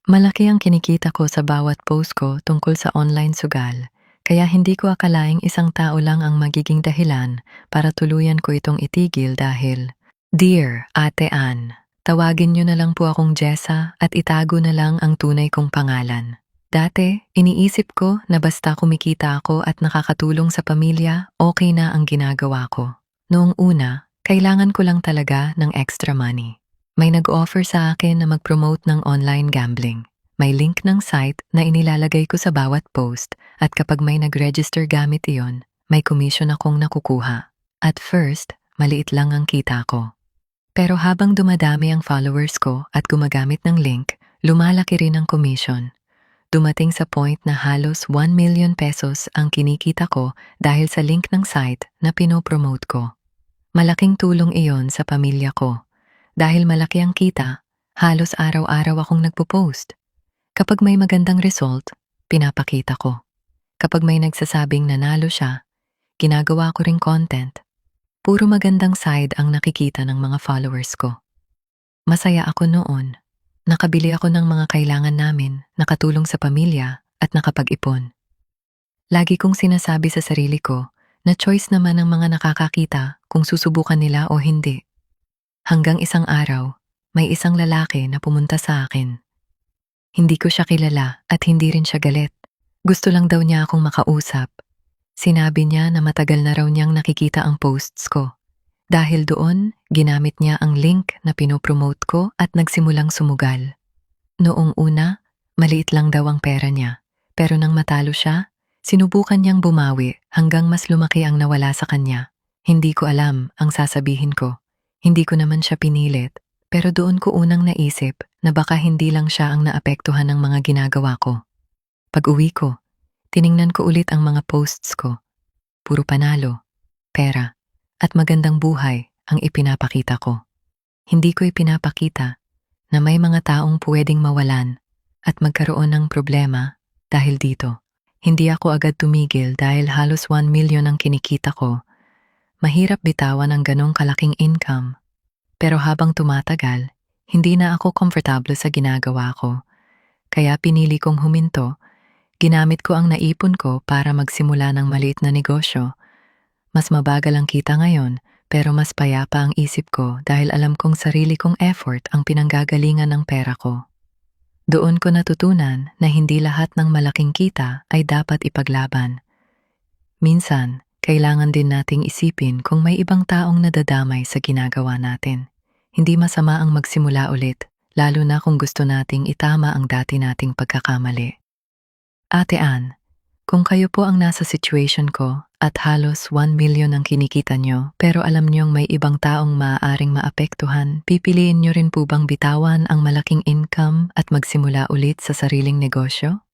Malaki ang kinikita ko sa bawat post ko tungkol sa online sugal, kaya hindi ko akalaing isang tao lang ang magiging dahilan para tuluyan ko itong itigil dahil, Dear Ate Ann, tawagin niyo na lang po akong Jessa at itago na lang ang tunay kong pangalan. Dati, iniisip ko na basta kumikita ako at nakakatulong sa pamilya, okay na ang ginagawa ko. Noong una, kailangan ko lang talaga ng extra money. May nag-offer sa akin na mag-promote ng online gambling. May link ng site na inilalagay ko sa bawat post at kapag may nag-register gamit iyon, may commission akong nakukuha. At first, maliit lang ang kita ko. Pero habang dumadami ang followers ko at gumagamit ng link, lumalaki rin ang commission. Dumating sa point na halos 1 million pesos ang kinikita ko dahil sa link ng site na pinopromote ko. Malaking tulong iyon sa pamilya ko. Dahil malaki ang kita, halos araw-araw akong nagpo-post. Kapag may magandang result, pinapakita ko. Kapag may nagsasabing nanalo siya, ginagawa ko ring content. Puro magandang side ang nakikita ng mga followers ko. Masaya ako noon. Nakabili ako ng mga kailangan namin, nakatulong sa pamilya, at nakapag-ipon. Lagi kong sinasabi sa sarili ko na choice naman ng mga nakakakita kung susubukan nila o hindi. Hanggang isang araw, may isang lalaki na pumunta sa akin. Hindi ko siya kilala at hindi rin siya galit. Gusto lang daw niya akong makausap. Sinabi niya na matagal na raw niyang nakikita ang posts ko. Dahil doon, ginamit niya ang link na pinopromote ko at nagsimulang sumugal. Noong una, maliit lang daw ang pera niya. Pero nang matalo siya, sinubukan niyang bumawi hanggang mas lumaki ang nawala sa kanya. Hindi ko alam ang sasabihin ko. Hindi ko naman siya pinilit, pero doon ko unang naisip na baka hindi lang siya ang naapektuhan ng mga ginagawa ko. Pag-uwi ko, tiningnan ko ulit ang mga posts ko. Puro panalo, pera, at magandang buhay ang ipinapakita ko. Hindi ko ipinapakita na may mga taong pwedeng mawalan at magkaroon ng problema dahil dito. Hindi ako agad tumigil dahil halos 1 million ang kinikita ko. Mahirap bitawan ang ganong kalaking income. Pero habang tumatagal, hindi na ako komportable sa ginagawa ko. Kaya pinili kong huminto. Ginamit ko ang naipon ko para magsimula ng maliit na negosyo. Mas mabagal ang kita ngayon, pero mas payapa ang isip ko dahil alam kong sarili kong effort ang pinanggagalingan ng pera ko. Doon ko natutunan na hindi lahat ng malaking kita ay dapat ipaglaban. Minsan, kailangan din nating isipin kung may ibang taong nadadamay sa ginagawa natin. Hindi masama ang magsimula ulit, lalo na kung gusto nating itama ang dati nating pagkakamali. Ate Ann, kung kayo po ang nasa situation ko at halos 1 million ang kinikita nyo pero alam niyong may ibang taong maaaring maapektuhan, pipiliin nyo rin po bang bitawan ang malaking income at magsimula ulit sa sariling negosyo?